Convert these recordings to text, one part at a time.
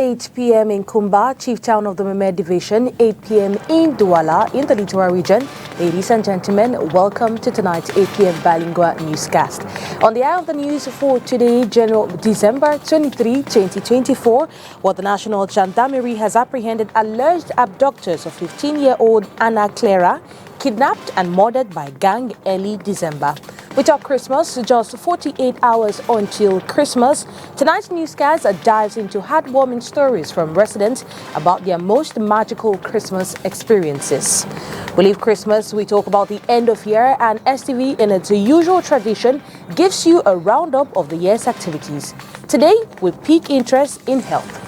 8 p.m. in Kumba, chief town of the Memer Division, 8 p.m. in Douala, in the Littoral region. Ladies and gentlemen, welcome to tonight's 8 p.m. Bilingual newscast. On the eye of the news for today, December 23, 2024, the National Gendarmerie has apprehended alleged abductors of 15-year-old Anna Clara, kidnapped and murdered by gang early December. We talk Christmas, just 48 hours until Christmas. Tonight's newscast dives into heartwarming stories from residents about their most magical Christmas experiences. We leave Christmas, we talk about the end of year, and STV, in its usual tradition, gives you a roundup of the year's activities. Today, we pique interest in health.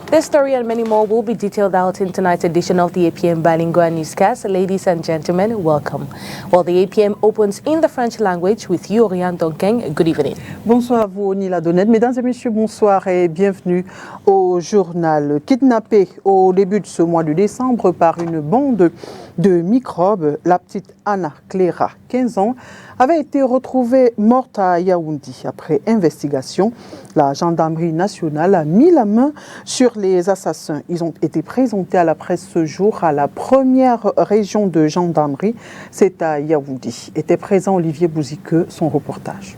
This story and many more will be detailed out in tonight's edition of the APM Bilingual Newscast. Ladies and gentlemen, welcome. The APM opens in the French language with you, Oriane Donkeng. Good evening. Bonsoir à vous, Nila Donnet. Mesdames et messieurs, bonsoir et bienvenue au journal. Kidnappée au début de ce mois de décembre par une bande de microbes, la petite Anna Clara, 15 ans, avait été retrouvée morte à Yaoundé. Après investigation, la gendarmerie nationale a mis la main sur les assassins. Ils ont été présentés à la presse ce jour à la première région de gendarmerie, c'est à Yaoundé. Était présent Olivier Bouziqueux, son reportage.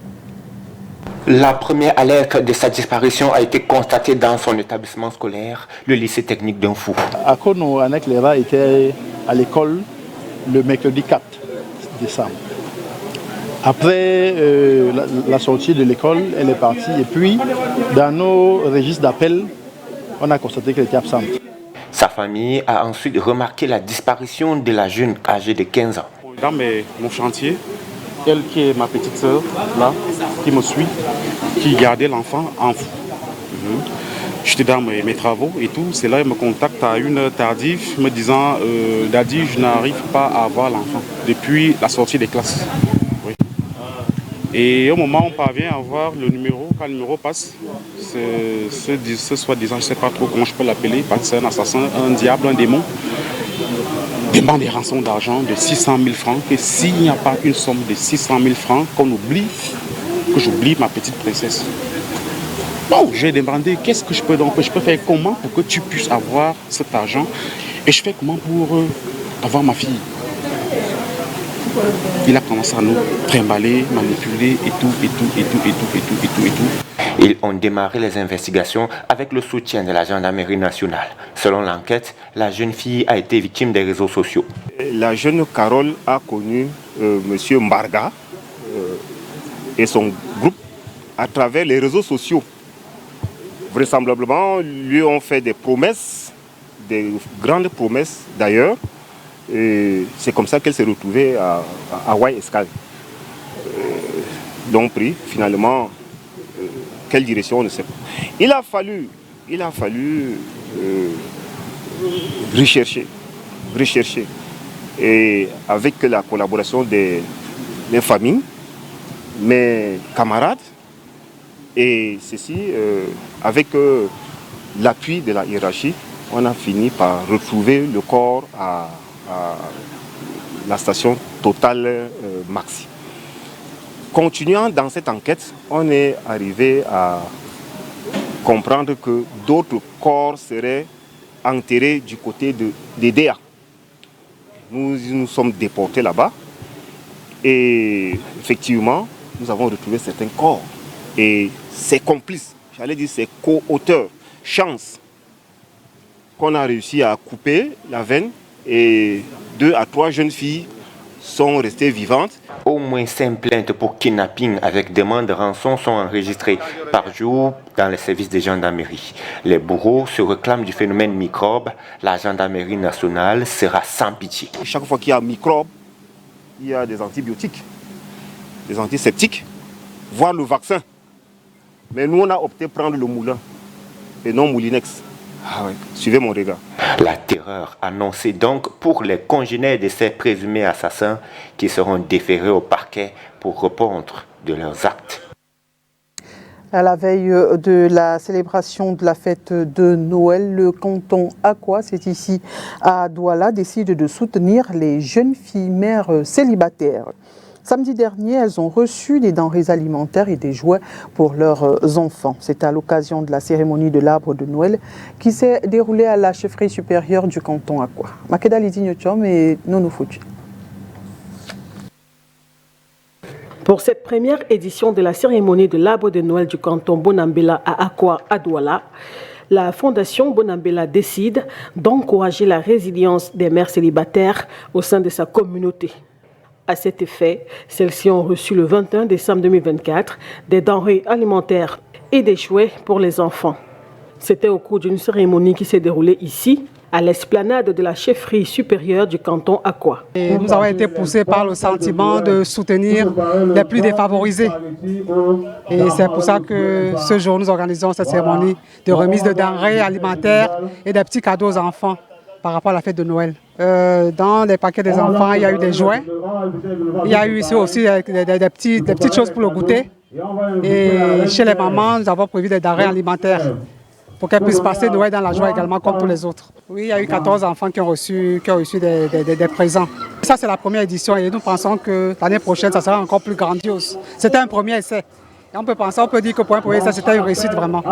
La première alerte de sa disparition a été constatée dans son établissement scolaire, le lycée technique d'Unfou. Akono Anna Clara était à l'école le mercredi 4 décembre. Après la sortie de l'école, elle est partie et puis dans nos registres d'appel, on a constaté qu'elle était absente. Sa famille a ensuite remarqué la disparition de la jeune âgée de 15 ans. Dans mon chantier, elle qui est ma petite sœur, là, qui me suit, qui gardait l'enfant en fou. J'étais dans mes travaux et tout, c'est là qu'elle me contacte à une heure tardive, me disant Daddy, je n'arrive pas à avoir l'enfant depuis la sortie des classes. Oui. Et au moment où on parvient à voir le numéro, quand le numéro passe, ce soi-disant, je ne sais pas trop comment je peux l'appeler, parce que c'est un assassin, un diable, un démon, demande des rançons d'argent de 600 000 francs, et s'il n'y a pas une somme de 600 000 francs, que j'oublie ma petite princesse. Bon, j'ai demandé qu'est-ce que je peux faire comment pour que tu puisses avoir cet argent, et je fais comment pour avoir ma fille. Il a commencé à nous trimballer, manipuler et tout. Ils ont démarré les investigations avec le soutien de la gendarmerie nationale. Selon l'enquête, la jeune fille a été victime des réseaux sociaux. La jeune Carole a connu M. Mbarga et son groupe à travers les réseaux sociaux. Vraisemblablement, lui ont fait des promesses, des grandes promesses d'ailleurs. Et c'est comme ça qu'elle s'est retrouvée à Hawaï Escale. Donc pris, finalement, quelle direction, on ne sait pas. Il a fallu rechercher. Et avec la collaboration des familles, mes camarades, et ceci, avec l'appui de la hiérarchie, on a fini par retrouver le corps à la station Total Maxi. Continuant dans cette enquête, on est arrivé à comprendre que d'autres corps seraient enterrés du côté de DEA. Nous sommes déportés là-bas et effectivement, nous avons retrouvé certains corps. Et ses complices, j'allais dire ses co-auteurs, chance qu'on a réussi à couper la veine et 2 à 3 jeunes filles sont restées vivantes. Au moins 5 plaintes pour kidnapping avec demande de rançon sont enregistrées par jour dans les services de gendarmerie. Les bourreaux se réclament du phénomène microbe. La gendarmerie nationale sera sans pitié. Chaque fois qu'il y a un microbe, il y a des antibiotiques, des antiseptiques, voire le vaccin. Mais nous, on a opté pour prendre le moulin et non Moulinex. Ah ouais. Suivez mon regard. La terreur annoncée donc pour les congénères de ces présumés assassins qui seront déférés au parquet pour répondre de leurs actes. À la veille de la célébration de la fête de Noël, le canton Akwa, c'est ici à Douala, décide de soutenir les jeunes filles mères célibataires. Samedi dernier, elles ont reçu des denrées alimentaires et des jouets pour leurs enfants. C'est à l'occasion de la cérémonie de l'arbre de Noël qui s'est déroulée à la chefferie supérieure du canton Akwa. Makeda Lidinyochom et Nono Fouti. Pour cette première édition de la cérémonie de l'arbre de Noël du canton Bonambela à Akwa à Douala, la Fondation Bonambela décide d'encourager la résilience des mères célibataires au sein de sa communauté. À cet effet, celles-ci ont reçu le 21 décembre 2024 des denrées alimentaires et des jouets pour les enfants. C'était au cours d'une cérémonie qui s'est déroulée ici, à l'esplanade de la chefferie supérieure du canton Akwa. Nous avons été poussés par le sentiment de soutenir les plus défavorisés. Et c'est pour ça que ce jour, nous organisons cette cérémonie de remise de denrées alimentaires et des petits cadeaux aux enfants par rapport à la fête de Noël. Dans les paquets des enfants, il y a eu des jouets. Il y a eu ici aussi des petites choses pour le goûter. Et chez les mamans, nous avons prévu des denrées alimentaires pour qu'elles puissent passer Noël dans la joie également comme tous les autres. Oui, il y a eu 14 enfants qui ont reçu des présents. Ça, c'est la première édition et nous pensons que l'année prochaine, ça sera encore plus grandiose. C'était un premier essai. Et on peut dire que pour un premier essai, c'était une réussite vraiment.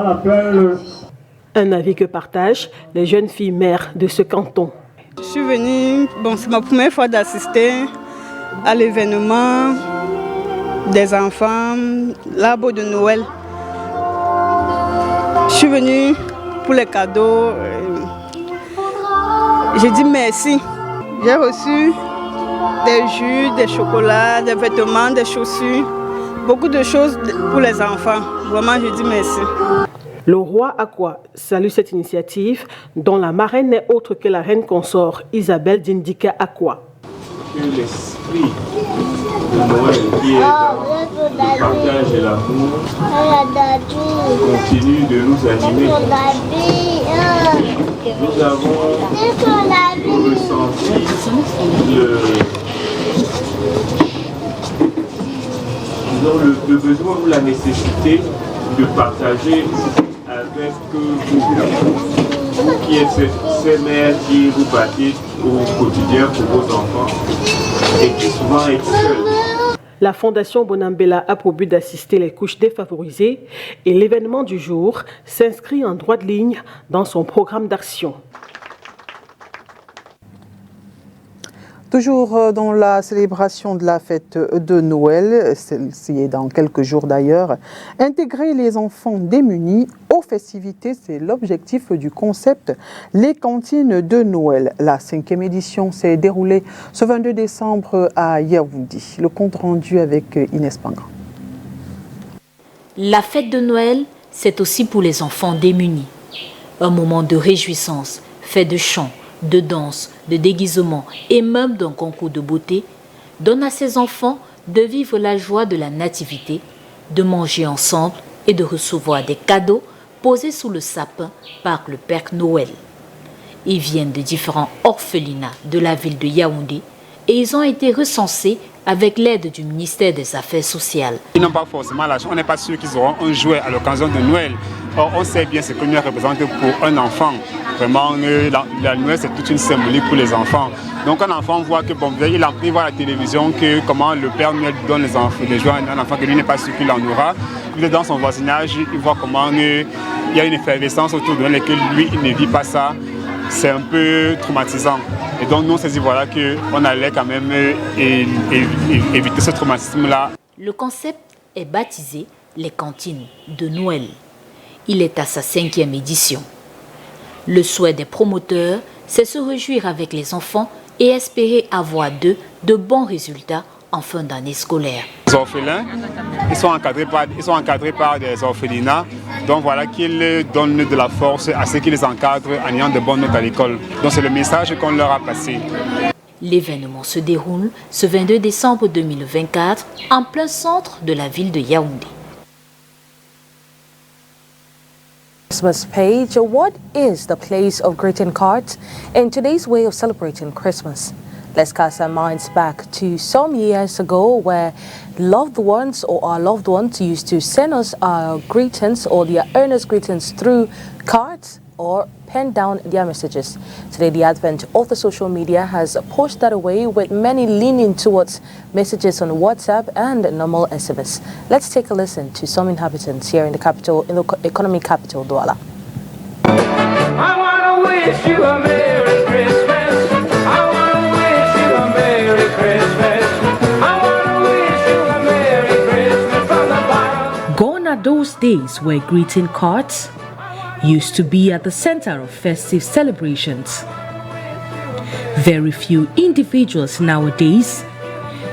Un avis que partagent les jeunes filles mères de ce canton. Je suis venue, c'est ma première fois d'assister à l'événement des enfants, l'arbre de Noël. Je suis venue pour les cadeaux. J'ai dit merci. J'ai reçu des jus, des chocolats, des vêtements, des chaussures, beaucoup de choses pour les enfants. Vraiment, je dis merci. Le roi Akwa salue cette initiative dont la marraine n'est autre que la reine consort Isabelle Dindika Akwa. Que l'esprit de Noël qui est dans le partage et l'amour continue de nous animer. Nous avons ressenti le besoin ou la nécessité de partager avec vous qui êtes ces mères qui vous battez au quotidien pour vos enfants et qui souvent êtes seuls. La Fondation Bonambela a pour but d'assister les couches défavorisées et l'événement du jour s'inscrit en droite ligne dans son programme d'action. Toujours dans la célébration de la fête de Noël, celle-ci est dans quelques jours d'ailleurs, intégrer les enfants démunis aux festivités, c'est l'objectif du concept Les cantines de Noël. La 5e édition s'est déroulée ce 22 décembre à Yaoundé. Le compte rendu avec Inès Pangan. La fête de Noël, c'est aussi pour les enfants démunis. Un moment de réjouissance, fait de chants, de danse, de déguisement et même d'un concours de beauté, donne à ces enfants de vivre la joie de la nativité, de manger ensemble et de recevoir des cadeaux posés sous le sapin par le Père Noël. Ils viennent de différents orphelinats de la ville de Yaoundé et ils ont été recensés avec l'aide du ministère des Affaires sociales. Ils n'ont pas forcément l'argent, on n'est pas sûr qu'ils auront un jouet à l'occasion de Noël. Or, on sait bien ce que Noël représente pour un enfant. Vraiment, la Noël, c'est toute une symbolique pour les enfants. Donc, un enfant voit que, il voit à la télévision que comment le Père Noël donne les jouets à un enfant que lui n'est pas sûr qu'il en aura. Il est dans son voisinage, il voit comment il y a une effervescence autour de lui et que lui, il ne vit pas ça. C'est un peu traumatisant. Et donc, nous, on s'est dit voilà, qu'on allait quand même éviter ce traumatisme-là. Le concept est baptisé Les cantines de Noël. Il est à sa 5e édition. Le souhait des promoteurs, c'est se réjouir avec les enfants et espérer avoir d'eux de bons résultats en fin d'année scolaire. Les orphelins, ils sont encadrés par des orphelinats, donc voilà qu'ils donnent de la force à ceux qui les encadrent en ayant de bonnes notes à l'école. Donc c'est le message qu'on leur a passé. L'événement se déroule ce 22 décembre 2024 en plein centre de la ville de Yaoundé. Christmas page. What is the place of greeting cards in today's way of celebrating Christmas? Let's cast our minds back to some years ago where loved ones or our loved ones used to send us our greetings or their earnest greetings through cards or pen down their messages. Today, the advent of the social media has pushed that away, with many leaning towards messages on WhatsApp and normal SMS. Let's take a listen to some inhabitants here in the capital, in the economic capital, Douala. I wanna wish you a Merry Christmas. I wanna wish you a Merry Christmas. I wanna wish you a Merry Christmas from the bottom. Gone are those days where greeting cards used to be at the center of festive celebrations. Very few individuals nowadays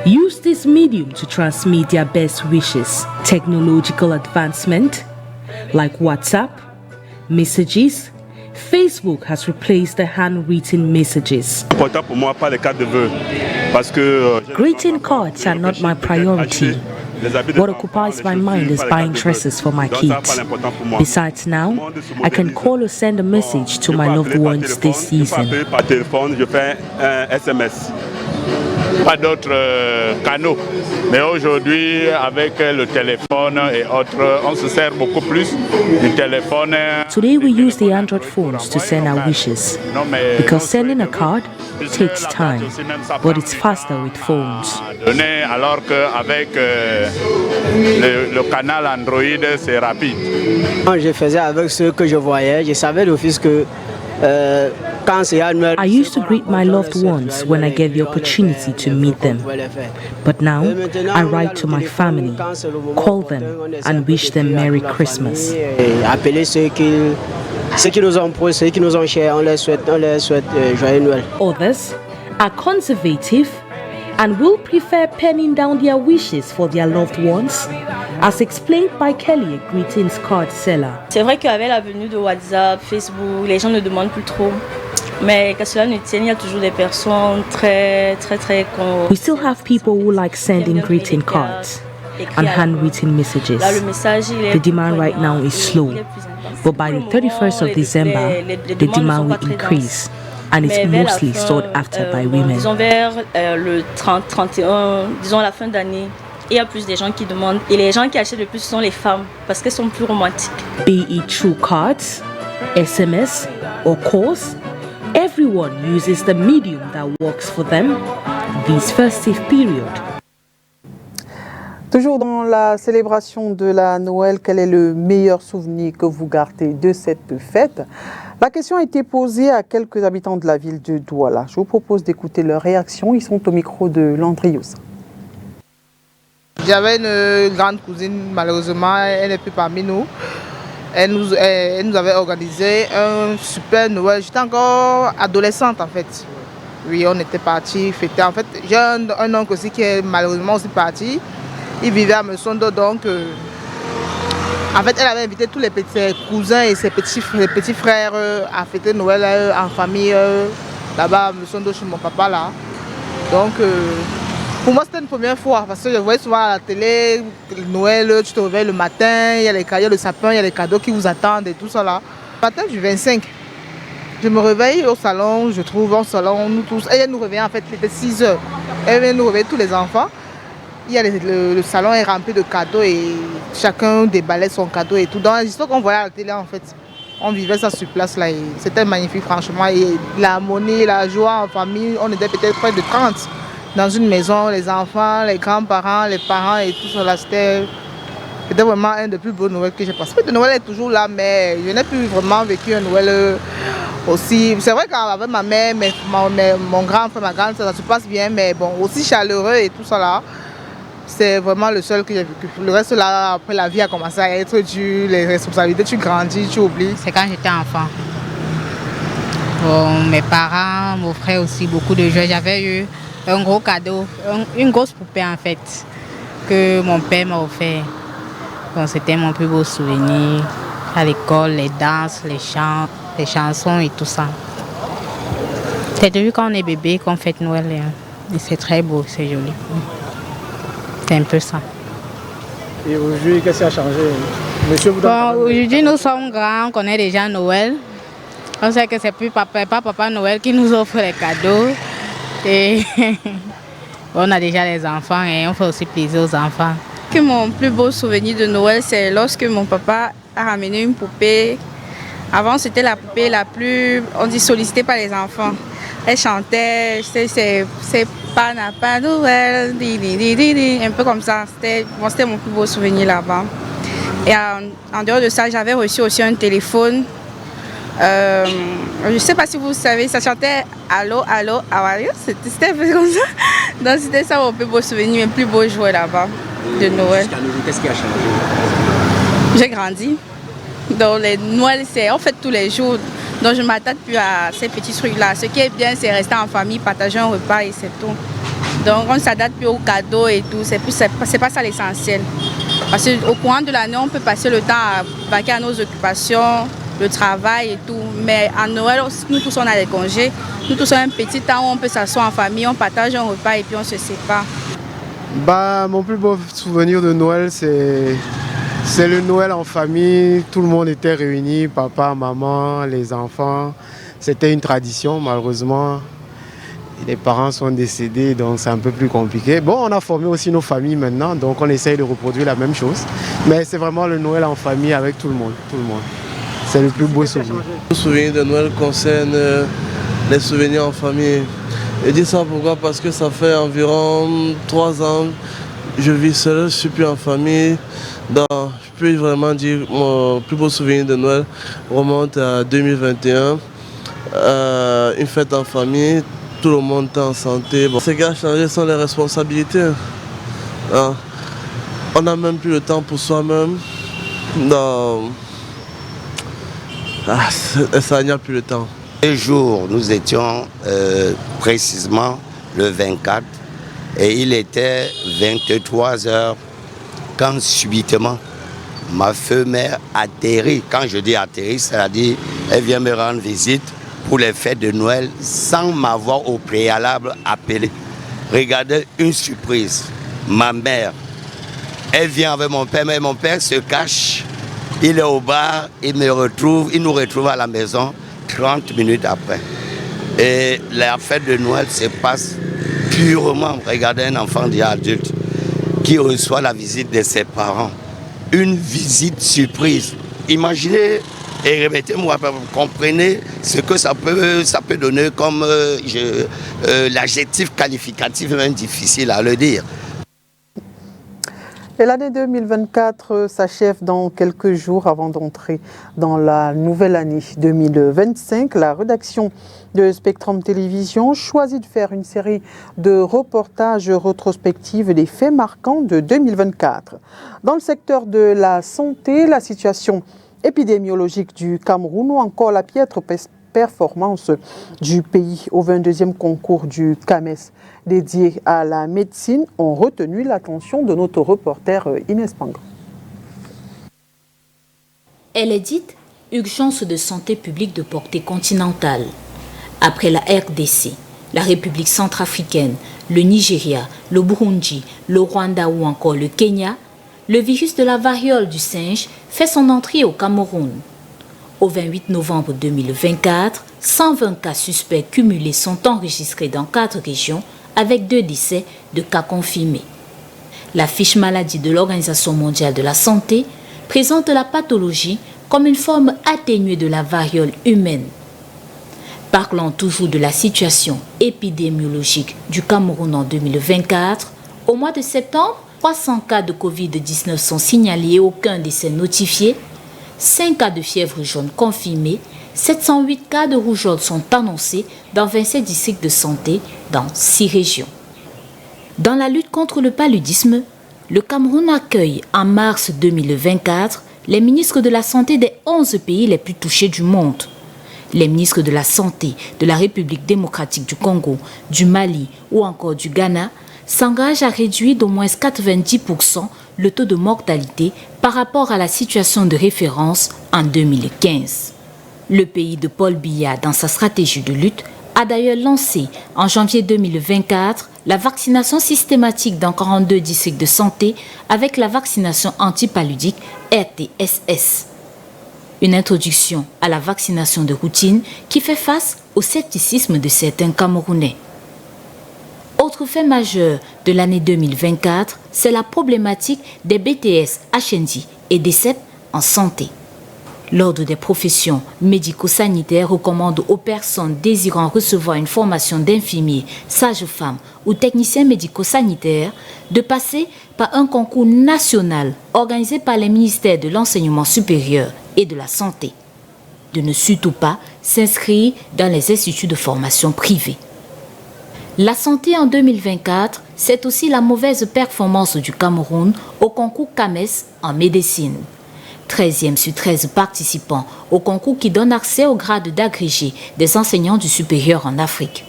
use this medium to transmit their best wishes. Technological advancement like WhatsApp, messages, Facebook has replaced the handwritten messages. Greeting cards are not my priority. What occupies my mind is buying dresses for my kids. Besides, now, I can call or send a message to my loved ones this season. Pas d'autres canaux. Mais aujourd'hui, avec le téléphone et autres, on se sert beaucoup plus du téléphone. Today we use the Android phones to send our wishes, because sending a card takes time, but it's faster with phones. Alors qu'avec le canal Android, c'est rapide. Je faisais avec ce que je voyais, je savais d'office que I used to greet my loved ones when I get the opportunity to meet them. But now, I write to my family, call them, and wish them Merry Christmas. Appeler ceux qui nous ont proches, ceux qui nous ont chers, on leur souhaite joyeux Noël. Others are conservative and will prefer penning down their wishes for their loved ones, as explained by Kelly, a greetings card seller. C'est vrai qu'avec la venue de WhatsApp, Facebook, les gens ne demandent plus trop. Mais qu'à cela ne tienne, il y a toujours des personnes très We still have people who like sending greeting cards and handwritten messages. The demand right now is slow, but by the 31st of December, the demand will increase, and it's mostly sought after by women. Disons vers le 30-31, disons à la fin d'année, il y a plus de gens qui demandent, et les gens qui achètent le plus sont les femmes parce qu'elles sont plus romantiques. Be it through cards, SMS, or calls, everyone uses the medium that works for them this festive period. Toujours dans la célébration de la Noël, quel est le meilleur souvenir que vous gardez de cette fête? La question a été posée à quelques habitants de la ville de Douala. Je vous propose d'écouter leurs réactions. Ils sont au micro de Landrius. J'avais une grande cousine, malheureusement, elle n'est plus parmi nous. Elle nous avait organisé un super Noël. J'étais encore adolescente en fait. Oui, on était partis fêter. En fait, j'ai un oncle aussi qui est malheureusement aussi parti. Il vivait à Messondo, donc en fait, elle avait invité tous les petits cousins et ses petits frères à fêter Noël en famille là-bas à Messondo chez mon papa là. Donc pour moi, c'était une première fois parce que je voyais souvent à la télé, Noël, tu te réveilles le matin, il y a les cadeaux, le sapin, il y a les cadeaux qui vous attendent et tout ça là. Le matin du 25, je me réveille au salon, je trouve au salon, nous tous, elle vient nous réveiller en fait, il était 6 heures. Elle vient nous réveiller tous les enfants. Il y a le salon est rempli de cadeaux et chacun déballait son cadeau et tout. Dans l'histoire qu'on voyait à la télé en fait, on vivait ça sur place là et c'était magnifique franchement. Et l'harmonie, la joie en famille, on était peut-être près de 30. Dans une maison, les enfants, les grands-parents, les parents et tout ça là, c'était vraiment un des plus beaux Noëls que j'ai passé. Le Noël est toujours là, mais je n'ai plus vraiment vécu un Noël aussi. C'est vrai qu'avec ma mère, mon grand frère, ma grande, ça se passe bien, mais bon, aussi chaleureux et tout ça là. C'est vraiment le seul que j'ai vécu. Le reste là, après la vie a commencé à être dur, les responsabilités, tu grandis, tu oublies. C'est quand j'étais enfant. Bon, mes parents, mon frère aussi, beaucoup de joie. J'avais eu un gros cadeau, une grosse poupée en fait, que mon père m'a offert. Bon, c'était mon plus beau souvenir. À l'école, les danses, les chants, les chansons et tout ça. C'est depuis quand on est bébé qu'on fête Noël. Et c'est très beau, c'est joli. C'est un peu ça. Et aujourd'hui, qu'est-ce qui a changé? Monsieur vous donne aujourd'hui, nous sommes grands, on connaît déjà Noël. On sait que c'est plus papa Noël qui nous offre les cadeaux. Et on a déjà les enfants et on fait aussi plaisir aux enfants. Mon plus beau souvenir de Noël, c'est lorsque mon papa a ramené une poupée Avant, c'était la poupée la plus, on dit, sollicitée par les enfants. Elle chantait, c'est pas Noël, un peu comme ça. C'était mon plus beau souvenir là-bas. Et en dehors de ça, j'avais reçu aussi un téléphone. Je ne sais pas si vous savez, ça chantait Allô, allô, how are you? C'était un peu comme ça. Donc c'était ça mon plus beau souvenir, mon plus beau jouet là-bas de Noël. Qu'est-ce qui a changé? J'ai grandi. Donc les Noëls, c'est en fait tous les jours. Donc je ne m'attends plus à ces petits trucs-là. Ce qui est bien, c'est rester en famille, partager un repas et c'est tout. Donc on ne s'adapte plus aux cadeaux et tout. C'est pas ça l'essentiel. Parce qu'au courant de l'année, on peut passer le temps à vaquer à nos occupations, le travail et tout. Mais en Noël, nous tous on a des congés. Nous tous on a un petit temps où on peut s'asseoir en famille, on partage un repas et puis on se sépare. Mon plus beau souvenir de Noël, c'est le Noël en famille. Tout le monde était réuni, papa, maman, les enfants. C'était une tradition, malheureusement. Les parents sont décédés, donc c'est un peu plus compliqué. Bon, on a formé aussi nos familles maintenant, donc on essaye de reproduire la même chose. Mais c'est vraiment le Noël en famille avec tout le monde. C'est le plus beau souvenir. Le souvenir de Noël concerne les souvenirs en famille. Je dis ça pourquoi? Parce que ça fait environ 3 ans je vis seul, je ne suis plus en famille. Donc, je peux vraiment dire que mon plus beau souvenir de Noël remonte à 2021. Une fête en famille, tout le monde est en santé. Bon. Ce qui a changé sont les responsabilités. On n'a même plus le temps pour soi-même. Ça n'y a plus le temps. Ce jour, nous étions précisément le 24 et il était 23 h quand subitement ma femelle atterrit. Quand je dis atterrit, c'est-à-dire elle vient me rendre visite pour les fêtes de Noël sans m'avoir au préalable appelé. Regardez une surprise. Ma mère, elle vient avec mon père, mais mon père se cache. Il est au bar, il nous retrouve à la maison 30 minutes après. Et la fête de Noël se passe purement. Regardez un enfant déjà adulte qui reçoit la visite de ses parents. Une visite surprise. Imaginez et remettez-moi, vous comprenez ce que ça peut donner comme l'adjectif qualificatif, même difficile à le dire. Et l'année 2024 s'achève dans quelques jours avant d'entrer dans la nouvelle année 2025. La rédaction de Spectrum Télévision choisit de faire une série de reportages rétrospectifs des faits marquants de 2024. Dans le secteur de la santé, la situation épidémiologique du Cameroun ou encore la piètre performance du pays au 22e concours du CAMES dédié à la médecine ont retenu l'attention de notre reporter Inès Pang. Elle est dite urgence de santé publique de portée continentale. Après la RDC, la République centrafricaine, le Nigeria, le Burundi, le Rwanda ou encore le Kenya, le virus de la variole du singe fait son entrée au Cameroun. Au 28 novembre 2024, 120 cas suspects cumulés sont enregistrés dans 4 régions avec 2 décès de cas confirmés. La fiche maladie de l'Organisation mondiale de la santé présente la pathologie comme une forme atténuée de la variole humaine. Parlant toujours de la situation épidémiologique du Cameroun en 2024, au mois de septembre, 300 cas de Covid-19 sont signalés et aucun décès notifié. 5 cas de fièvre jaune confirmés, 708 cas de rougeole sont annoncés dans 27 districts de santé dans 6 régions. Dans la lutte contre le paludisme, le Cameroun accueille en mars 2024 les ministres de la Santé des 11 pays les plus touchés du monde. Les ministres de la Santé de la République démocratique du Congo, du Mali ou encore du Ghana s'engagent à réduire d'au moins 90% le taux de mortalité par rapport à la situation de référence en 2015. Le pays de Paul Biya, dans sa stratégie de lutte, a d'ailleurs lancé en janvier 2024 la vaccination systématique dans 42 districts de santé avec la vaccination antipaludique RTSS. Une introduction à la vaccination de routine qui fait face au scepticisme de certains Camerounais. Autre fait majeur de l'année 2024, c'est la problématique des BTS HND et des CEP en santé. L'Ordre des professions médico-sanitaires recommande aux personnes désirant recevoir une formation d'infirmier, sage-femme ou technicien médico-sanitaire de passer par un concours national organisé par les ministères de l'enseignement supérieur et de la santé. De ne surtout pas s'inscrire dans les instituts de formation privés. La santé en 2024, c'est aussi la mauvaise performance du Cameroun au concours CAMES en médecine. 13e sur 13 participants au concours qui donne accès au grade d'agrégé des enseignants du supérieur en Afrique.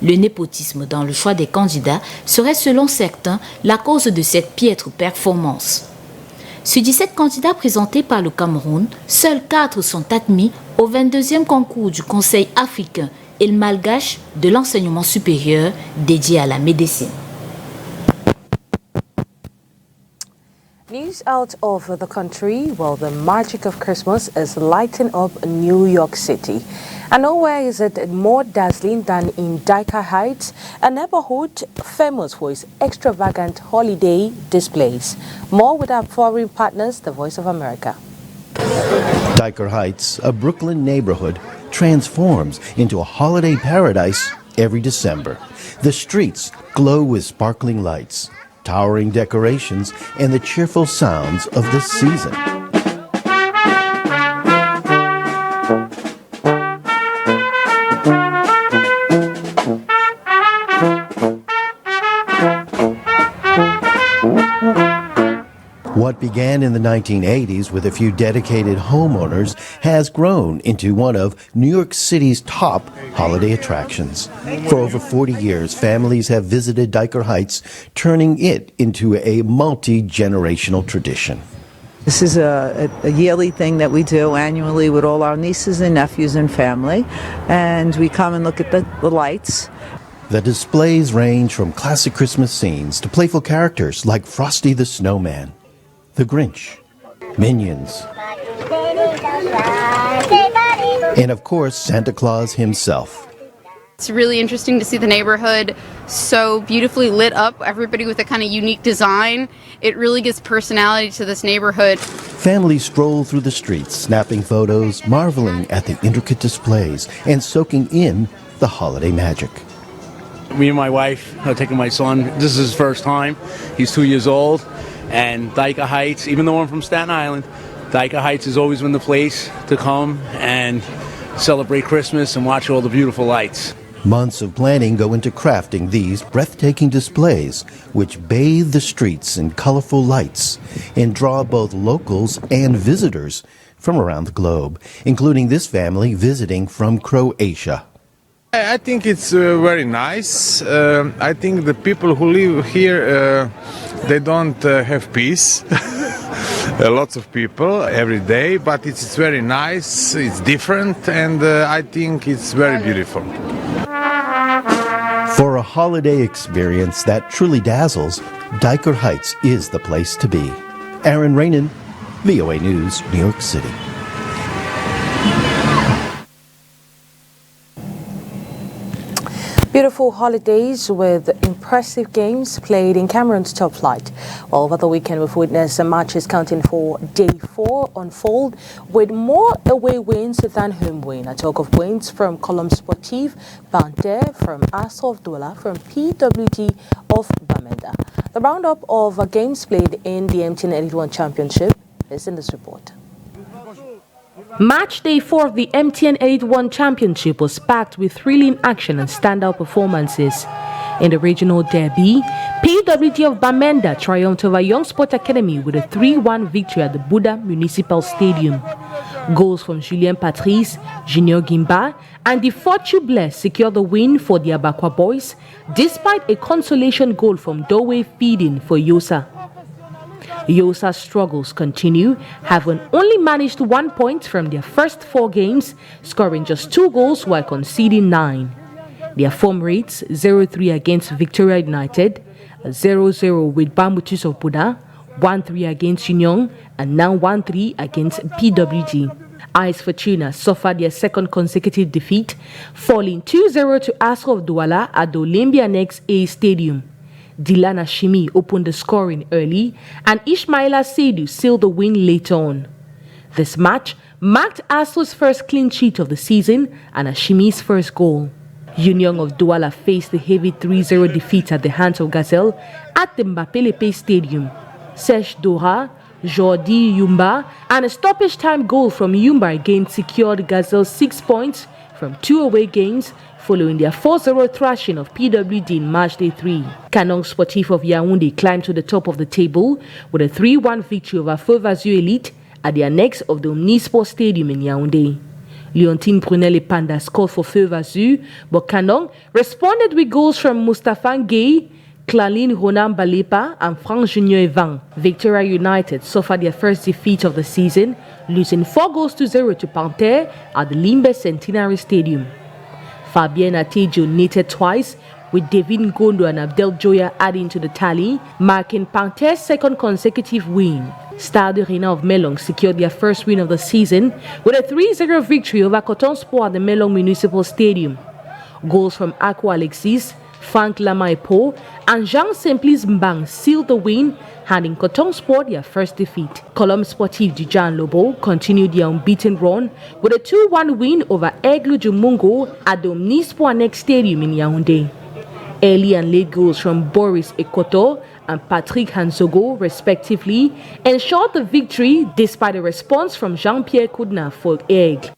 Le népotisme dans le choix des candidats serait selon certains la cause de cette piètre performance. Sur 17 candidats présentés par le Cameroun, seuls 4 sont admis au 22e concours du Conseil africain et le malgache de l'enseignement supérieur dédié à la médecine. News out of the country. Well, the magic of Christmas is lighting up New York City. And nowhere is it more dazzling than in Dyker Heights, a neighborhood famous for its extravagant holiday displays. More with our foreign partners, the Voice of America. Dyker Heights, a Brooklyn neighborhood, transforms into a holiday paradise every December. The streets glow with sparkling lights, towering decorations, and the cheerful sounds of the season. What began in the 1980s with a few dedicated homeowners has grown into one of New York City's top holiday attractions. For over 40 years, families have visited Dyker Heights, turning it into a multi-generational tradition. This is a yearly thing that we do annually with all our nieces and nephews and family, and we come and look at the lights. The displays range from classic Christmas scenes to playful characters like Frosty the Snowman, the Grinch, Minions, and of course Santa Claus himself. It's really interesting to see the neighborhood so beautifully lit up, everybody with a kind of unique design. It really gives personality to this neighborhood. Families stroll through the streets, snapping photos, marveling at the intricate displays, and soaking in the holiday magic. Me and my wife are taking my son. This is his first time. He's 2 years old. And Dyker Heights, even though I'm from Staten Island, Dyker Heights has always been the place to come and celebrate Christmas and watch all the beautiful lights. Months of planning go into crafting these breathtaking displays, which bathe the streets in colorful lights and draw both locals and visitors from around the globe, including this family visiting from Croatia. I think it's very nice. I think the people who live here, they don't have peace. Lots of people every day, but it's very nice, it's different, and I think it's very beautiful. For a holiday experience that truly dazzles, Dyker Heights is the place to be. Aaron Rainin, VOA News, New York City. Beautiful holidays with impressive games played in Cameroon's top flight. Well, over the weekend we've witnessed matches counting for day 4 unfold with more away wins than home win. I talk of wins from Colombe Sportive, Banter from Asov Douala, from PWG of Bamenda. The roundup of games played in the MTN Elite One Championship is in this report. Match day 4 of the MTN 8-1 Championship was packed with thrilling action and standout performances. In the regional derby, PWG of Bamenda triumphed over Young Sport Academy with a 3-1 victory at the Buddha Municipal Stadium. Goals from Julien Patrice, Junior Gimba, and the Fortune Bless secured the win for the Abakwa boys, despite a consolation goal from Dowe Feeding for Yosa. Yosa's struggles continue, having only managed 1 point from their first 4 games, scoring just 2 goals while conceding 9. Their form rates 0-3 against Victoria United, 0-0 with Bambutus of Buddha, 1-3 against Union, and now 1-3 against PWG. AS Fortuna suffered their second consecutive defeat, falling 2-0 to Asro of Douala at the Olympianex A Stadium. Dilana Shimi opened the scoring early, and Ishmaila Seidu sealed the win later on. This match marked Astro's first clean sheet of the season and Ashimi's first goal. Union of Douala faced the heavy 3-0 defeat at the hands of Gazelle at the Mbappé Stadium. Serge Dora, Jordi Yumba, and a stoppage time goal from Yumba again secured Gazelle 6 points from 2 away games following their 4-0 thrashing of PWD in March Day 3. Canon Sportif of Yaoundé climbed to the top of the table with a 3-1 victory over Feu Vazio Elite at the annex of the Omnisport Stadium in Yaoundé. Leontine Brunel et Panda scored for Feu Vazio, but Canon responded with goals from Mustafa Gay, Claline Ronan Balepa, and Frank Junior Evan. Victoria United suffered their first defeat of the season, losing 4-0 to Panthère at the Limbe Centenary Stadium. Fabien Atejo netted twice, with David Ngondo and Abdel Joya adding to the tally, marking Panthère's second consecutive win. Stade Rena of Melong secured their first win of the season with a 3-0 victory over Coton Sport at the Melong Municipal Stadium. Goals from Aqua Alexis, Frank Lamaipo, and Jean Simplice Mbang sealed the win, handing Coton Sport their first defeat. Colombe Sportif du Jan Lobo continued their unbeaten run with a 2-1 win over Aigle du Mungo at the Omnisport Annex Stadium in Yaoundé. Early and late goals from Boris Ekoto and Patrick Hanzogo, respectively, ensured the victory despite a response from Jean-Pierre Koudna for Aigle.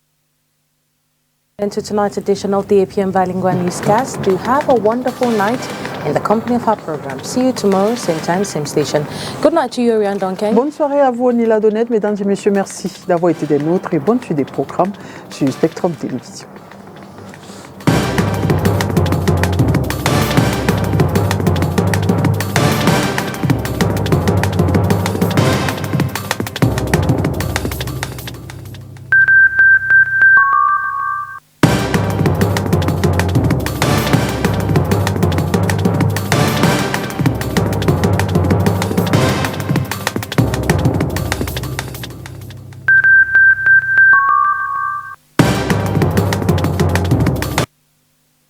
Into tonight's edition of the APM Bilingual Newscast. Do have a wonderful night in the company of our program. See you tomorrow, same time, same station. Good night to you, Oriane Duncan. Bonne soirée à vous, Nila Donette. Mesdames et messieurs, merci d'avoir été des nôtres et bonne suite des programmes sur Spectrum Télévision.